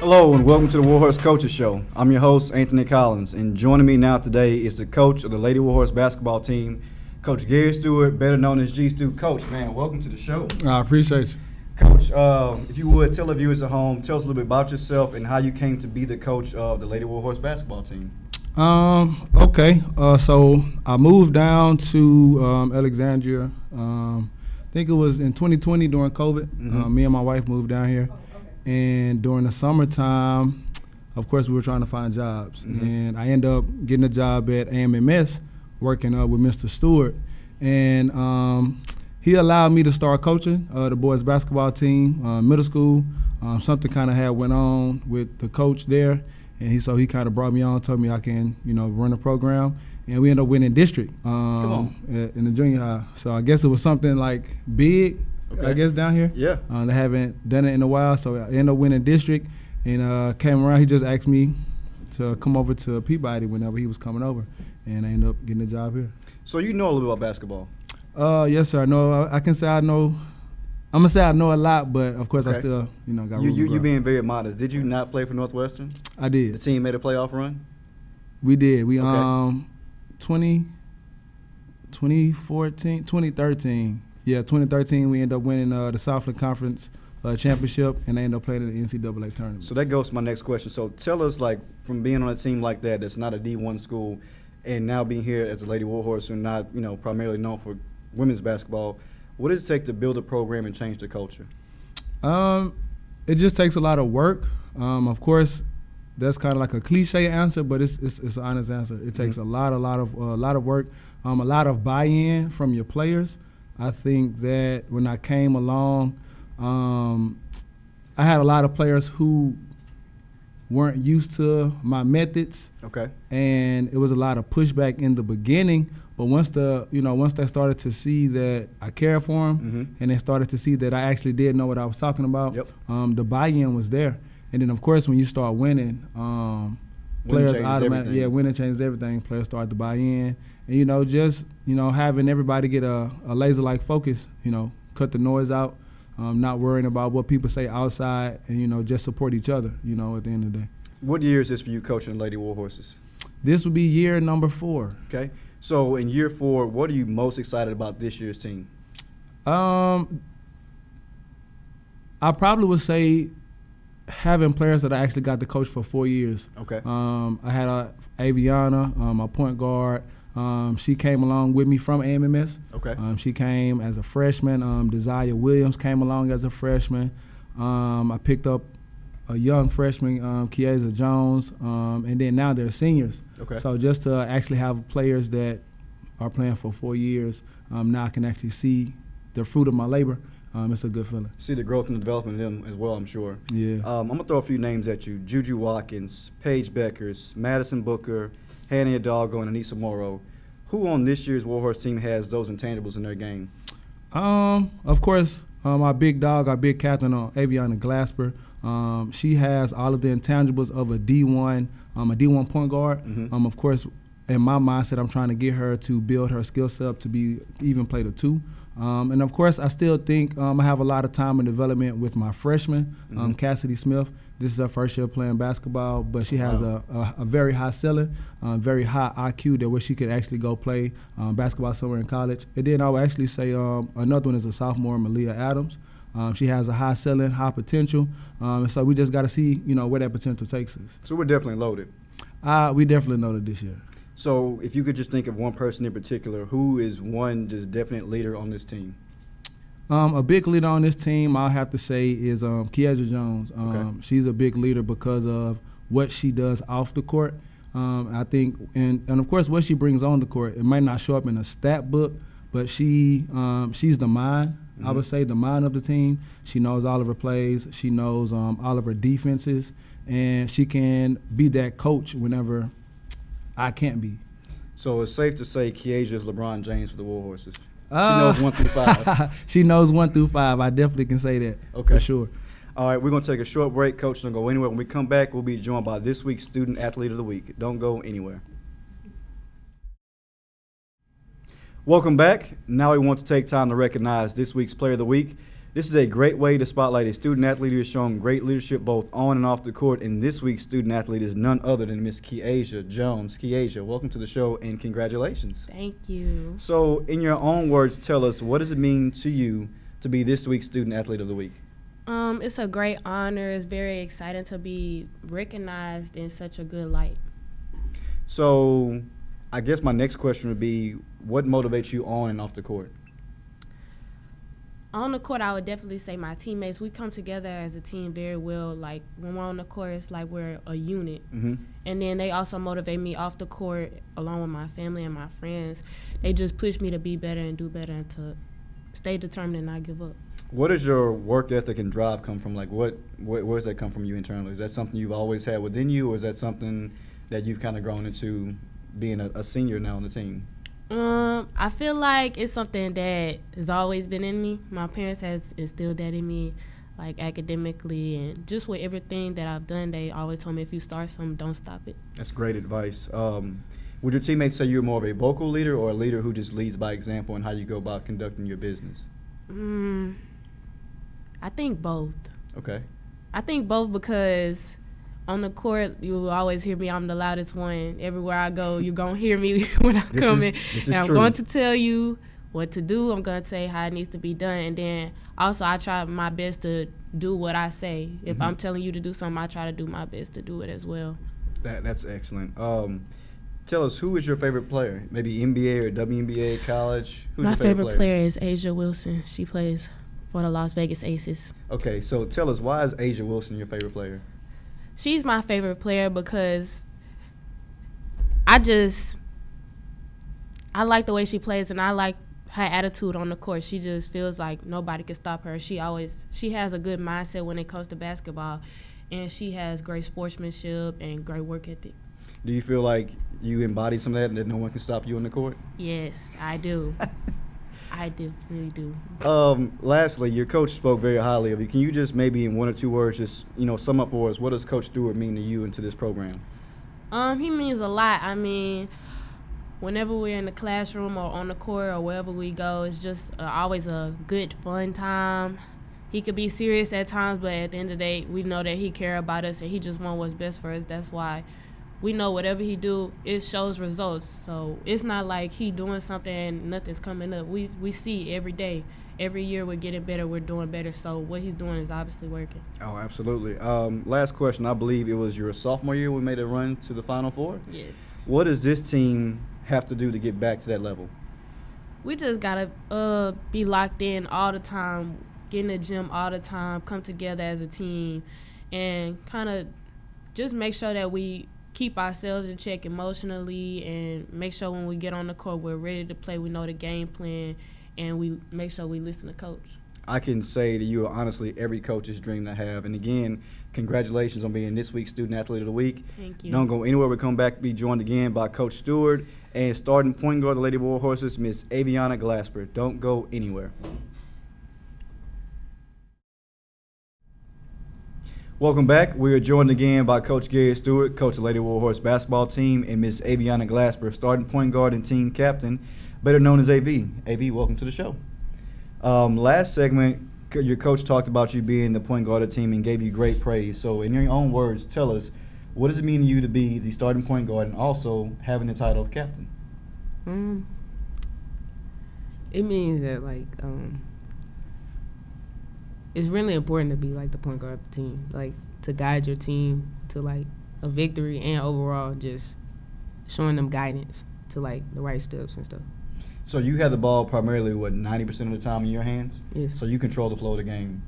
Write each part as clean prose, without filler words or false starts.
Hello and welcome to the Warhorse Coaches Show. I'm your host, Anthony Collins, and joining me now today is the coach of the Lady Warhorse basketball team, Coach Gary Stewart, better known as G Stu. Coach, man, welcome to the show. I appreciate you. Coach, if you would, tell the viewers at home, tell us a little bit about yourself and how you came to be the coach of the Lady Warhorse basketball team. Okay. So I moved down to Alexandria. I think it was in 2020 during COVID. Mm-hmm. Me and my wife moved down here. And during the summertime, of course, we were trying to find jobs. Mm-hmm. And I ended up getting a job at AMMS working with Mr. Stewart. And he allowed me to start coaching the boys basketball team, middle school. Something kind of had went on with the coach there. And so he kind of brought me on, told me I can, run a program. And we ended up winning district in the junior high. So I guess it was something like big. Okay. I guess down here. Yeah. They haven't done it in a while, so I ended up winning district and came around. He just asked me to come over to Peabody whenever he was coming over, and I ended up getting a job here. So you know a little bit about basketball? Yes, sir. I know. I can say I know. I'm gonna say I know a lot, but of course I still, got room to grow. You being very modest. Did you not play for Northwestern? I did. The team made a playoff run? We did. We 2013. Yeah, 2013, we ended up winning the Southland Conference championship, and they ended up playing in the NCAA tournament. So that goes to my next question. So tell us, from being on a team like that's not a D1 school, and now being here as the Lady Warhorse, who are not, primarily known for women's basketball, what does it take to build a program and change the culture? It just takes a lot of work. Of course, that's kind of like a cliche answer, but it's an honest answer. It takes a lot of work, a lot of buy-in from your players. I think that when I came along, I had a lot of players who weren't used to my methods. Okay. And it was a lot of pushback in the beginning, but once they started to see that I cared for them, and they started to see that I actually did know what I was talking about, the buy-in was there. And then of course when you start winning, players automatically, winning changes everything. Players start to buy in, and just having everybody get a laser-like focus. Cut the noise out, not worrying about what people say outside, and just support each other. At the end of the day. What year is this for you coaching Lady Warhorses? This would be year number 4. Okay. So in year 4, what are you most excited about this year's team? I probably would say having players that I actually got to coach for 4 years. Okay. I had Aviana, my point guard. She came along with me from AMMS. Okay. She came as a freshman. Desire Williams came along as a freshman. I picked up a young freshman, Kieza Jones, and then now they're seniors. Okay. So just to actually have players that are playing for 4 years, now I can actually see the fruit of my labor. It's a good feeling. See the growth and the development in them as well, I'm sure. Yeah. I'm going to throw a few names at you. Juju Watkins, Paige Beckers, Madison Booker, Hannah Hidalgo, and Anissa Morrow. Who on this year's Warhorse team has those intangibles in their game? Of course, our big dog, our big captain, Aviana Glasper. She has all of the intangibles of a D1 point guard. Of course, in my mindset, I'm trying to get her to build her skill set up to even play the 2. And of course, I still think I have a lot of time in development with my freshman, Cassidy Smith. This is her first year playing basketball, but she has a very high ceiling, very high IQ that where she could actually go play basketball somewhere in college. And then I would actually say another one is a sophomore, Malia Adams. She has a high ceiling, high potential, and so we just got to see where that potential takes us. So we're definitely loaded. We definitely loaded this year. So if you could just think of one person in particular, who is one just definite leader on this team? A big leader on this team, I'll have to say, is Kieza Jones. Okay. She's a big leader because of what she does off the court. I think, and of course, what she brings on the court, it might not show up in a stat book, but she's the mind. I would say the mind of the team. She knows all of her plays. She knows all of her defenses, and she can be that coach whenever I can't be. So it's safe to say Kiesha is LeBron James for the Warhorses. She knows 1 through 5. She knows 1 through 5. I definitely can say that. Okay. For sure. All right, we're going to take a short break. Coach, don't go anywhere. When we come back, we'll be joined by this week's Student Athlete of the Week. Don't go anywhere. Welcome back. Now we want to take time to recognize this week's Player of the Week. This is a great way to spotlight a student athlete who is showing great leadership both on and off the court. And this week's student athlete is none other than Miss Keasia Jones. Keasia, welcome to the show and congratulations. Thank you. So, in your own words, tell us, what does it mean to you to be this week's student athlete of the week? It's a great honor. It's very exciting to be recognized in such a good light. So, I guess my next question would be, what motivates you on and off the court? On the court, I would definitely say my teammates. We come together as a team very well. Like, when we're on the court, it's like we're a unit. Mm-hmm. And then they also motivate me off the court, along with my family and my friends. They just push me to be better and do better and to stay determined and not give up. What does your work ethic and drive come from? Like, where does that come from you internally? Is that something you've always had within you, or is that something that you've kind of grown into being a senior now on the team? I feel like it's something that has always been in me. My parents has instilled that in me, like academically and just with everything that I've done. They always told me if you start something, don't stop it. That's great advice. Would your teammates say you're more of a vocal leader or a leader who just leads by example in how you go about conducting your business? I think both. Okay. I think both because on the court, you will always hear me. I'm the loudest one. Everywhere I go, you're going to hear me when I come in. This is and I'm true. going to tell you what to do. I'm going to say how it needs to be done. And then also I try my best to do what I say. If I'm telling you to do something, I try to do my best to do it as well. That's excellent. Tell us, who is your favorite player? Maybe NBA or WNBA, college? Who's My your favorite player is Asia Wilson. She plays for the Las Vegas Aces. Okay, so tell us, why is Asia Wilson your favorite player? She's my favorite player because I like the way she plays, and I like her attitude on the court. She just feels like nobody can stop her. She has a good mindset when it comes to basketball, and she has great sportsmanship and great work ethic. Do you feel like you embody some of that and that no one can stop you on the court? Yes, I do. I definitely do. Lastly, your coach spoke very highly of you. Can you just maybe in one or two words just, sum up for us, what does Coach Stewart mean to you and to this program? He means a lot. I mean, whenever we're in the classroom or on the court or wherever we go, it's just always a good, fun time. He could be serious at times, but at the end of the day, we know that he cares about us and he just wants what's best for us. That's why we know whatever he do, it shows results. So it's not like he doing something and nothing's coming up. We see every day. Every year we're getting better, we're doing better. So what he's doing is obviously working. Oh, absolutely. Last question. I believe it was your sophomore year we made a run to the Final Four. Yes. What does this team have to do to get back to that level? We just got to be locked in all the time, get in the gym all the time, come together as a team, and kind of just make sure that we keep ourselves in check emotionally and make sure when we get on the court we're ready to play, we know the game plan, and we make sure we listen to coach. I can say that you are honestly every coach's dream to have. And again, congratulations on being this week's Student Athlete of the Week. Thank you. Don't go anywhere. We'll come back, be joined again by Coach Stewart and starting point guard of the Lady Warhorses, Miss Aviana Glasper. Don't go anywhere. Welcome back. We are joined again by Coach Gary Stewart, coach of the Lady Warhorse basketball team, and Miss Aviana Glasper, starting point guard and team captain, better known as AV. AV, welcome to the show. Last segment, your coach talked about you being the point guard of the team and gave you great praise. So in your own words, tell us, what does it mean to you to be the starting point guard and also having the title of captain? It means that, it's really important to be, the point guard of the team, to guide your team to, a victory and overall just showing them guidance to, the right steps and stuff. So you have the ball primarily, 90% of the time in your hands? Yes. So you control the flow of the game.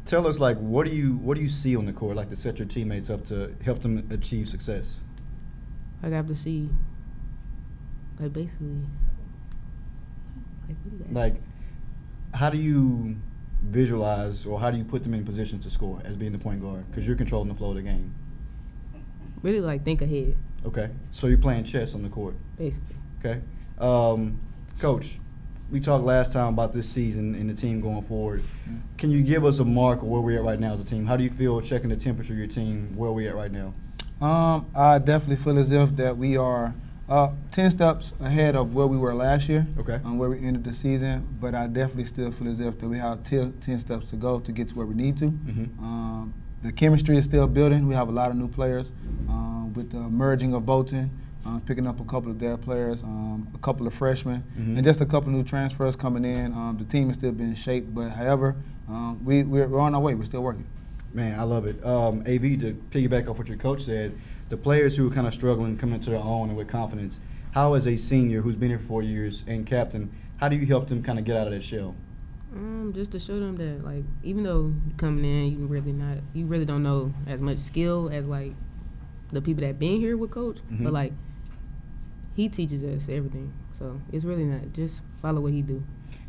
Tell us, what do you see on the court, to set your teammates up to help them achieve success? I have to see, basically, how do you visualize or how do you put them in position to score as being the point guard? Because you're controlling the flow of the game. Really, think ahead. Okay. So you're playing chess on the court. Basically. Okay. Coach, we talked last time about this season and the team going forward. Can you give us a mark of where we're at right now as a team? How do you feel checking the temperature of your team, where we're at right now? I definitely feel as if that we are 10 steps ahead of where we were last year, Okay. where we ended the season, but I definitely still feel as if that we have 10 steps to go to get to where we need to. Mm-hmm. The chemistry is still building. We have a lot of new players with the merging of Bolton, picking up a couple of their players, a couple of freshmen, Mhm. and just a couple of new transfers coming in. The team is still being shaped, but however, we're on our way. We're still working. Man, I love it. AV, to piggyback off what your coach said, the players who are kind of struggling coming into their own and with confidence, how as a senior who's been here for 4 years and captain, how do you help them kind of get out of that shell? Just to show them that, like, even though coming in, you really don't know as much skill as like the people that been here with coach, Mhm. but like he teaches us everything. So it's really not just follow what he do.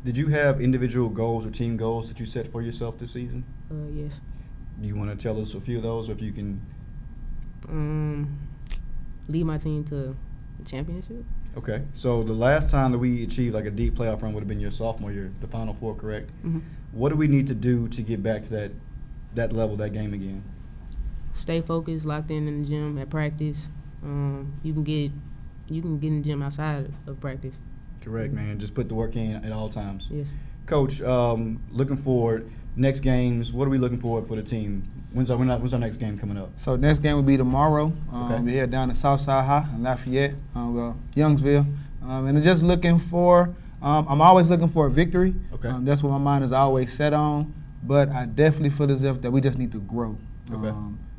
Did you have individual goals or team goals that you set for yourself this season? Yes. Do you want to tell us a few of those, or if you can? Lead my team to the championship. Okay. So the last time that we achieved like a deep playoff run would have been your sophomore year, the Final Four, correct? Mm-hmm. What do we need to do to get back to that level, that game again? Stay focused, locked in the gym at practice. You can get in the gym outside of practice. Correct, man. Just put the work in at all times. Yes. Coach, looking forward, next games, what are we looking forward for the team? When's our next game coming up? So next game will be tomorrow. Okay. We're here down at Southside High in Lafayette, Youngsville, and just looking for. I'm always looking for a victory. Okay. That's what my mind is always set on. But I definitely feel as if that we just need to grow. Okay.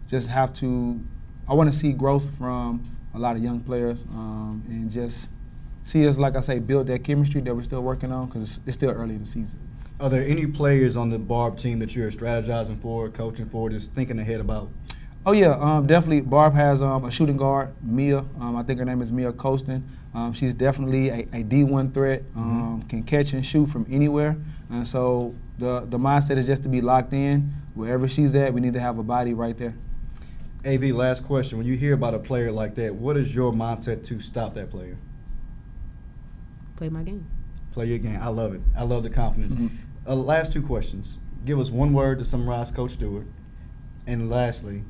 Just have to. I want to see growth from a lot of young players, and just see us, like I say, build that chemistry that we're still working on because it's still early in the season. Are there any players on the Barb team that you're strategizing for, coaching for, just thinking ahead about? Oh yeah, definitely. Barb has a shooting guard, Mia. I think her name is Mia Colston. She's definitely a D1 threat. Can catch and shoot from anywhere. And so the mindset is just to be locked in. Wherever she's at, we need to have a body right there. AV, last question. When you hear about a player like that, what is your mindset to stop that player? Play my game. Play your game. I love it. I love the confidence. Mhm. Last two questions. Give us one word to summarize Coach Stewart. And lastly,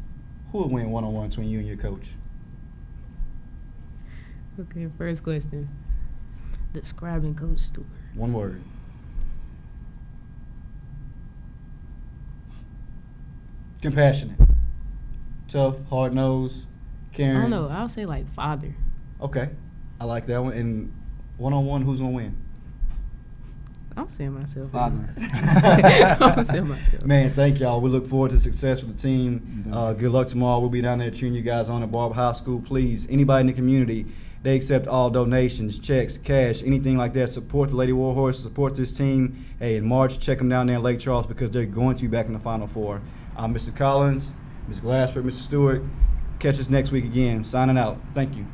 who will win one-on-one between you and your coach? Okay, first question. Describing Coach Stewart. One word. Compassionate. Tough, hard-nosed, caring. I don't know. I'll say like father. Okay. I like that one. And one-on-one, who's going to win? I'm saying myself. Father. I'm saying myself. Man, thank y'all. We look forward to success with the team. Good luck tomorrow. We'll be down there cheering you guys on at Barber High School. Please, anybody in the community, they accept all donations, checks, cash, anything like that. Support the Lady Warhorse. Support this team. Hey, in March, check them down there in Lake Charles because they're going to be back in the Final Four. I'm Mr. Collins, Ms. Glasper, Mr. Stewart. Catch us next week again. Signing out. Thank you.